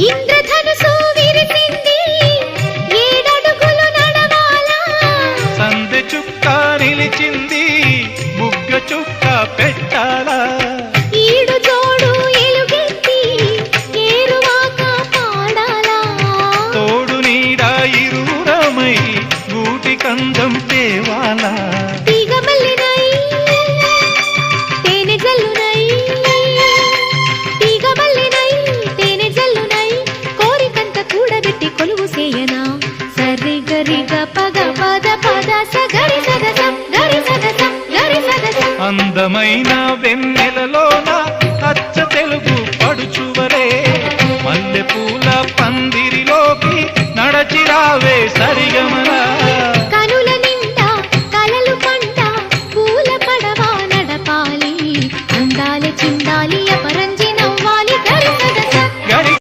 ఇంద్రధనుసు విరిసింది ఏడడుగులు నడవాలా సందె చుక్క నిలిచింది బుగ్గ చుక్క పెట్టాలా ఈడు జోడు ఎలుగెత్తి ఏరువాక పాడాలా తోడు నీడ ఇరువురమై గూటి కందం తేవాలా తీగమల్లినై తేనె జల్లునై తీగమల్లినై తేనె జల్లునై కోరికంత కూడబెట్టి కొలువు సేయనా సరి గరిగ పగ పద పద సగరి సగసం గరి సగసం గరి సగసం అందమైన వెన్నెలలోన అచ్చ తెలుగు పడుచువలే మల్లె పూల పందిరిలోకి నడచిరావే సరిగం